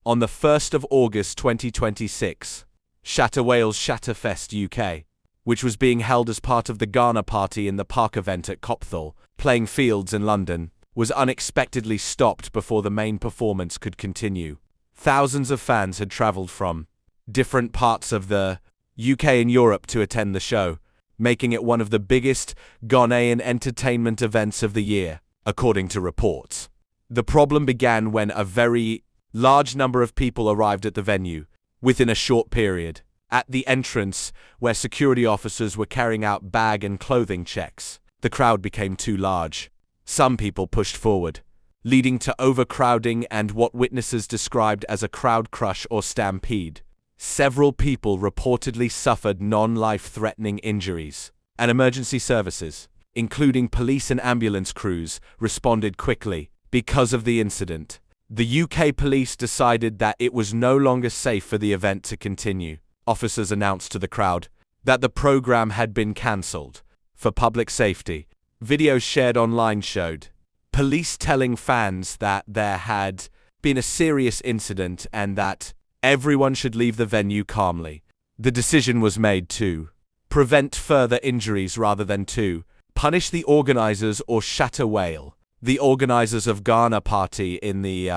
On the 1st of August 2026, Shatta Wale Shattafest UK, which was being held as part of the Ghana Party in the Park event at Copthall, Playing Fields in London, was unexpectedly stopped before the main performance could continue. Thousands of fans had travelled from different parts of the UK and Europe to attend the show, making it one of the biggest Ghanaian entertainment events of the year, according to reports. The problem began when a very large number of people arrived at the venue within a short period. At the entrance, where security officers were carrying out bag and clothing checks, the crowd became too large. Some people pushed forward, leading to overcrowding and what witnesses described as a crowd crush or stampede. Several people reportedly suffered non-life-threatening injuries, and emergency services, including police and ambulance crews, responded quickly. Because of the incident, the UK police decided that it was no longer safe for the event to continue. Officers announced to the crowd that the program had been cancelled for public safety. Videos shared online showed police telling fans that there had been a serious incident and that everyone should leave the venue calmly. The decision was made to prevent further injuries rather than to punish the organizers or Shatta Wale. The organizers of Ghana Party in the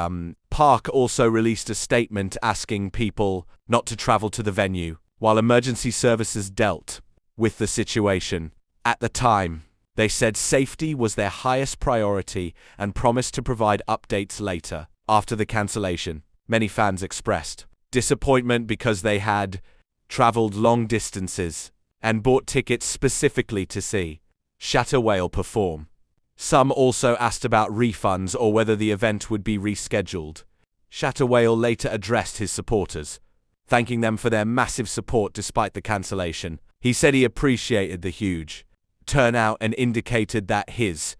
park also released a statement asking people not to travel to the venue, while emergency services dealt with the situation. At the time, they said safety was their highest priority and promised to provide updates later. After the cancellation, many fans expressed disappointment because they had traveled long distances and bought tickets specifically to see Shatta Wale perform. Some also asked about refunds or whether the event would be rescheduled. Shatta Wale later addressed his supporters, thanking them for their massive support despite the cancellation. He said he appreciated the huge turnout and indicated that his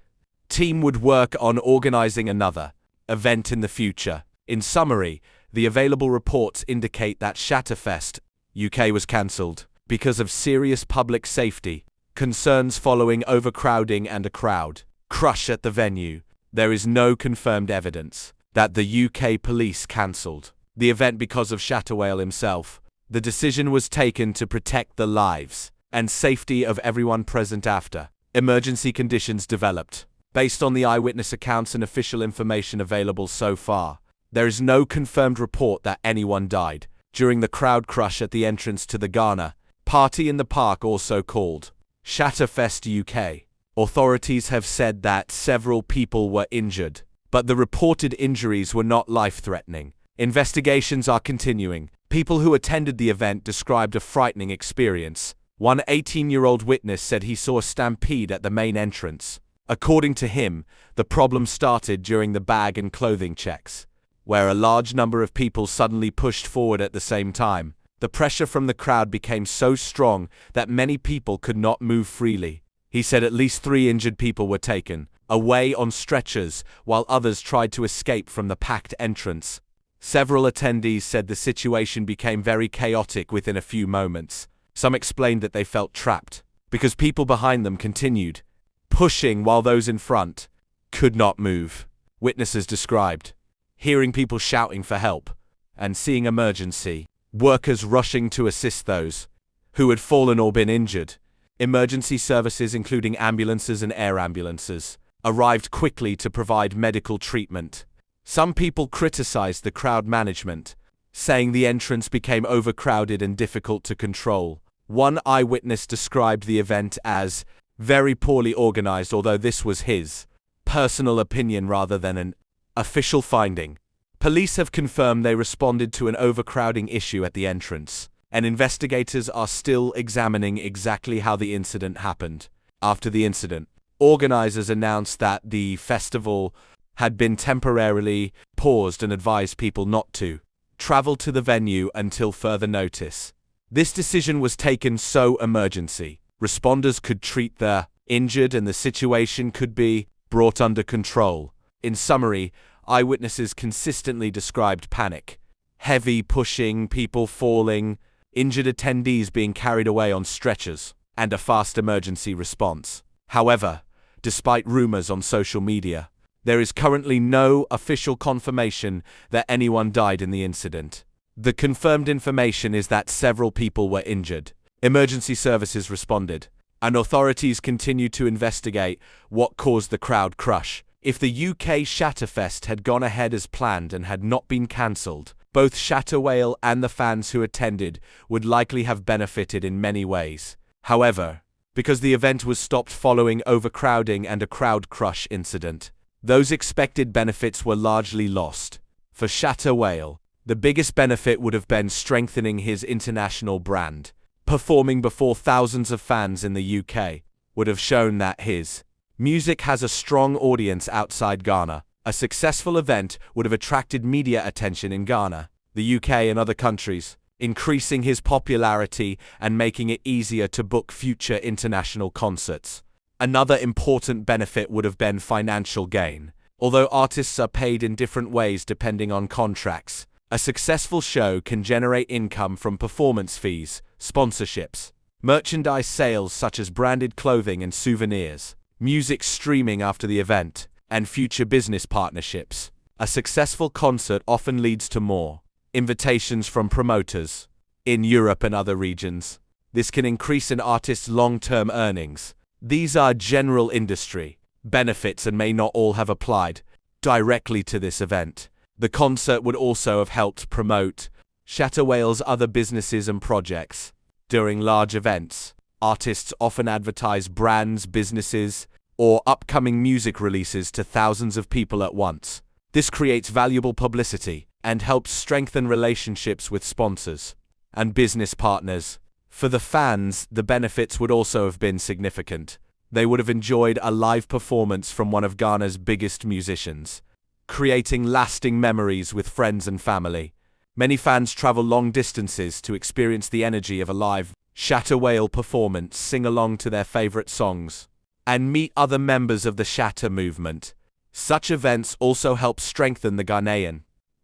team would work on organizing another event in the future. In summary, the available reports indicate that Shattafest UK was cancelled because of serious public safety concerns following overcrowding and a crowd crush at the venue. There is no confirmed evidence that the UK police cancelled the event because of Shatta Wale himself. The decision was taken to protect the lives and safety of everyone present after emergency conditions developed. Based on the eyewitness accounts and official information available so far, there is no confirmed report that anyone died during the crowd crush at the entrance to the Ghana Party in the park, also called Shattafest UK. Authorities have said that several people were injured, but the reported injuries were not life-threatening. Investigations are continuing. People who attended the event described a frightening experience. One 18-year-old witness said he saw a stampede at the main entrance. According to him, the problem started during the bag and clothing checks, where a large number of people suddenly pushed forward at the same time. The pressure from the crowd became so strong that many people could not move freely. He said at least 3 injured people were taken away on stretchers, while others tried to escape from the packed entrance. Several attendees said the situation became very chaotic within a few moments. Some explained that they felt trapped because people behind them continued pushing while those in front could not move. Witnesses described hearing people shouting for help and seeing emergency workers rushing to assist those who had fallen or been injured. Emergency services, including ambulances and air ambulances, arrived quickly to provide medical treatment. Some people criticized the crowd management, saying the entrance became overcrowded and difficult to control. One eyewitness described the event as very poorly organized, although this was his personal opinion rather than an official finding. Police have confirmed they responded to an overcrowding issue at the entrance, and investigators are still examining exactly how the incident happened. After the incident, organizers announced that the festival had been temporarily paused and advised people not to travel to the venue until further notice. This decision was taken so emergency responders could treat the injured and the situation could be brought under control. In summary, eyewitnesses consistently described panic, heavy pushing, people falling, injured attendees being carried away on stretchers, and a fast emergency response. However, despite rumors on social media There is currently no official confirmation that anyone died in the incident. The confirmed information is that several people were injured. Emergency services responded, and authorities continue to investigate what caused the crowd crush. If the UK Shattafest had gone ahead as planned and had not been cancelled, both Shatta Wale and the fans who attended would likely have benefited in many ways. However, because the event was stopped following overcrowding and a crowd crush incident, those expected benefits were largely lost. For Shatta Wale, the biggest benefit would have been strengthening his international brand. Performing before thousands of fans in the UK would have shown that his music has a strong audience outside Ghana. A successful event would have attracted media attention in Ghana, the UK and other countries, increasing his popularity and making it easier to book future international concerts. Another important benefit would have been financial gain. Although artists are paid in different ways depending on contracts, a successful show can generate income from performance fees, sponsorships, merchandise sales such as branded clothing and souvenirs, music streaming after the event, and future business partnerships. A successful concert often leads to more invitations from promoters in Europe and other regions. This can increase an artist's long-term earnings. These are general industry benefits and may not all have applied directly to this event. The concert would also have helped promote Shatta Wale's other businesses and projects. During large events, artists often advertise brands, businesses, or upcoming music releases to thousands of people at once. This creates valuable publicity and helps strengthen relationships with sponsors and business partners. For the fans, the benefits would also have been significant. They would have enjoyed a live performance from one of Ghana's biggest musicians, creating lasting memories with friends and family. Many fans travel long distances to experience the energy of a live Shatta Wale performance, sing along to their favorite songs, and meet other members of the Shatta movement. Such events also help strengthen the Ghanaian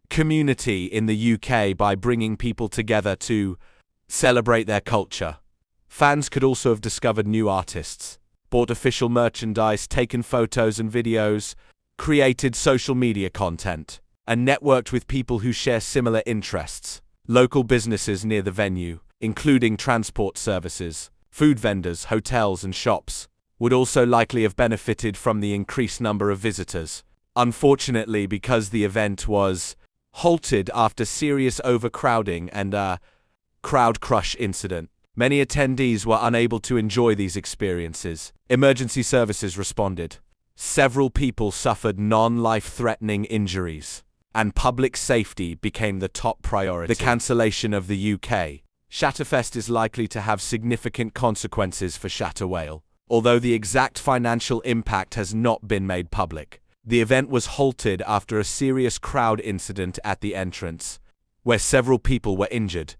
community in the UK by bringing people together to celebrate their culture. Fans could also have discovered new artists, bought official merchandise, taken photos and videos, created social media content, and networked with people who share similar interests. Local businesses near the venue, including transport services, food vendors, hotels, and shops, would also likely have benefited from the increased number of visitors. Unfortunately, because the event was halted after serious overcrowding and a crowd crush incident, many attendees were unable to enjoy these experiences. Emergency services responded. Several people suffered non-life-threatening injuries, and public safety became the top priority. The cancellation of the UK Shattafest is likely to have significant consequences for Shatta Wale. Although the exact financial impact has not been made public, the event was halted after a serious crowd incident at the entrance, where several people were injured,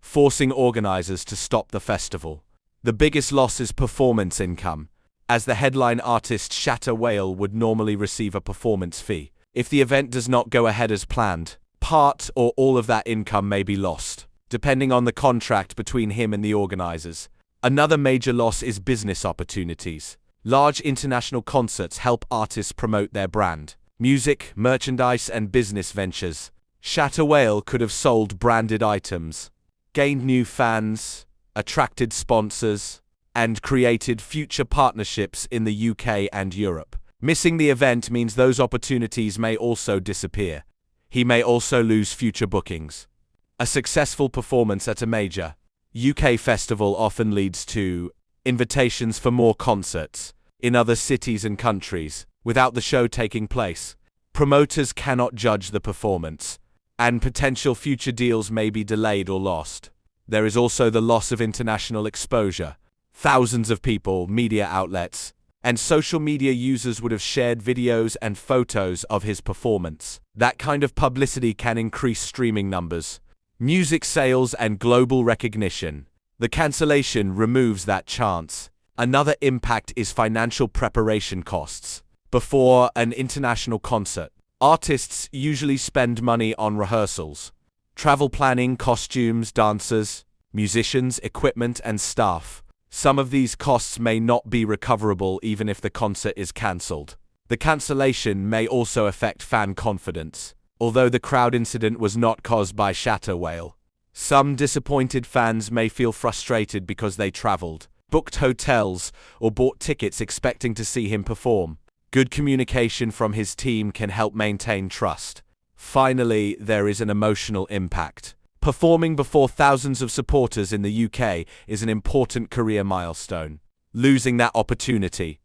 forcing organizers to stop the festival. The biggest loss is performance income, as the headline artist Shatta Wale would normally receive a performance fee. If the event does not go ahead as planned, part or all of that income may be lost, depending on the contract between him and the organizers. Another major loss is business opportunities. Large international concerts help artists promote their brand, music, merchandise, and business ventures. Shatta Wale could have sold branded items, gained new fans, attracted sponsors, and created future partnerships in the UK and Europe. Missing the event means those opportunities may also disappear. He may also lose future bookings. A successful performance at a major UK festival often leads to invitations for more concerts in other cities and countries without the show taking place. Promoters cannot judge the performance, and potential future deals may be delayed or lost. There is also the loss of international exposure. Thousands of people, media outlets, and social media users would have shared videos and photos of his performance. That kind of publicity can increase streaming numbers, music sales, and global recognition. The cancellation removes that chance. Another impact is financial preparation costs. Before an international concert, artists usually spend money on rehearsals, travel planning, costumes, dancers, musicians, equipment, and staff. Some of these costs may not be recoverable even if the concert is cancelled. The cancellation may also affect fan confidence. Although the crowd incident was not caused by Shatta Wale, some disappointed fans may feel frustrated because they traveled, booked hotels, or bought tickets expecting to see him perform. Good communication from his team can help maintain trust. Finally, there is an emotional impact. Performing before thousands of supporters in the UK is an important career milestone. Losing that opportunity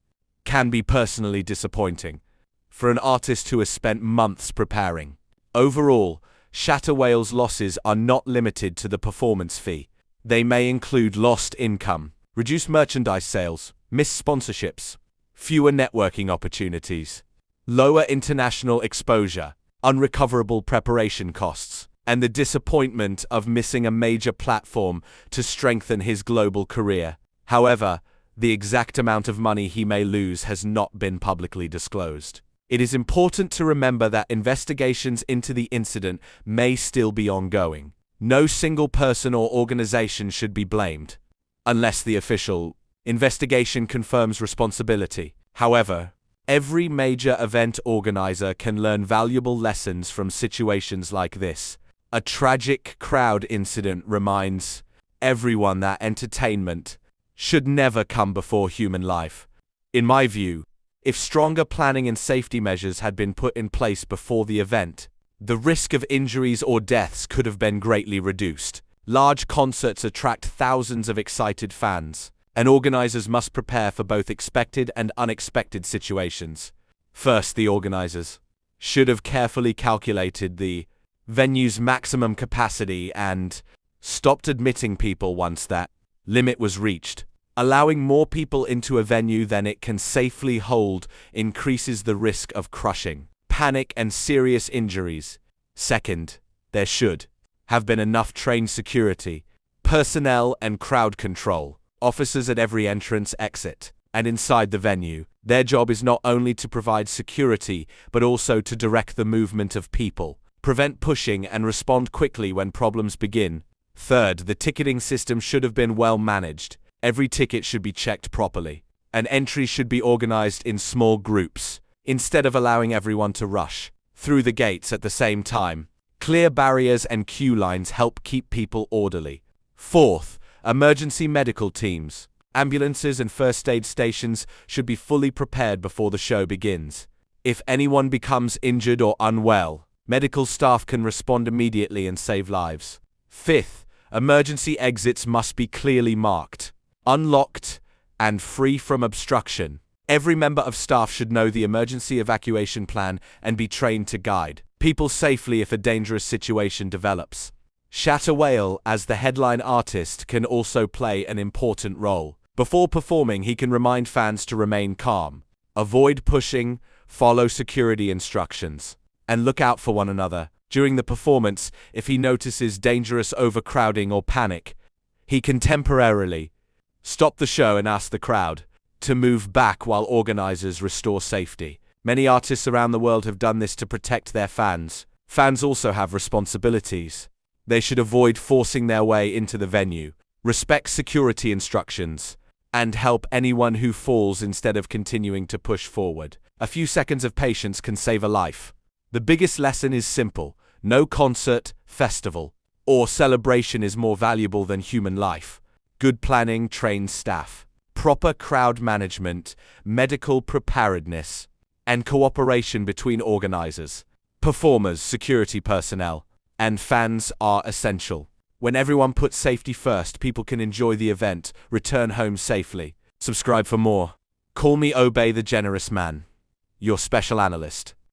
can be personally disappointing for an artist who has spent months preparing. Overall, Shatta Wale's losses are not limited to the performance fee. They may include lost income, reduced merchandise sales, missed sponsorships, fewer networking opportunities, lower international exposure, unrecoverable preparation costs, and the disappointment of missing a major platform to strengthen his global career. However, the exact amount of money he may lose has not been publicly disclosed. It is important to remember that investigations into the incident may still be ongoing. No single person or organization should be blamed, unless the official investigation confirms responsibility. However, every major event organizer can learn valuable lessons from situations like this. A tragic crowd incident reminds everyone that entertainment should never come before human life. In my view, if stronger planning and safety measures had been put in place before the event, the risk of injuries or deaths could have been greatly reduced. Large concerts attract thousands of excited fans, and organizers must prepare for both expected and unexpected situations. First, the organizers should have carefully calculated the venue's maximum capacity and stopped admitting people once that limit was reached. Allowing more people into a venue than it can safely hold increases the risk of crushing, panic, and serious injuries. Second, there should have been enough trained security, personnel, and crowd control officers at every entrance, exit, and inside the venue. Their job is not only to provide security, but also to direct the movement of people, prevent pushing, and respond quickly when problems begin. Third, the ticketing system should have been well managed. Every ticket should be checked properly, and entries should be organized in small groups, instead of allowing everyone to rush through the gates at the same time. Clear barriers and queue lines help keep people orderly. Fourth, emergency medical teams, ambulances, and first aid stations should be fully prepared before the show begins. If anyone becomes injured or unwell, medical staff can respond immediately and save lives. Fifth, emergency exits must be clearly marked, unlocked, and free from obstruction. Every member of staff should know the emergency evacuation plan and be trained to guide people safely if a dangerous situation develops. Shatta Wale, as the headline artist, can also play an important role. Before performing, he can remind fans to remain calm, avoid pushing, follow security instructions, and look out for one another. During the performance, if he notices dangerous overcrowding or panic, he can temporarily stop the show and ask the crowd to move back while organizers restore safety. Many artists around the world have done this to protect their fans. Fans also have responsibilities. They should avoid forcing their way into the venue, respect security instructions, and help anyone who falls instead of continuing to push forward. A few seconds of patience can save a life. The biggest lesson is simple: no concert, festival, or celebration is more valuable than human life. Good planning, trained staff, proper crowd management, medical preparedness, and cooperation between organizers, performers, security personnel, and fans are essential. When everyone puts safety first, people can enjoy the event, return home safely. Subscribe for more. Call me Obey the Generous Man, your special analyst.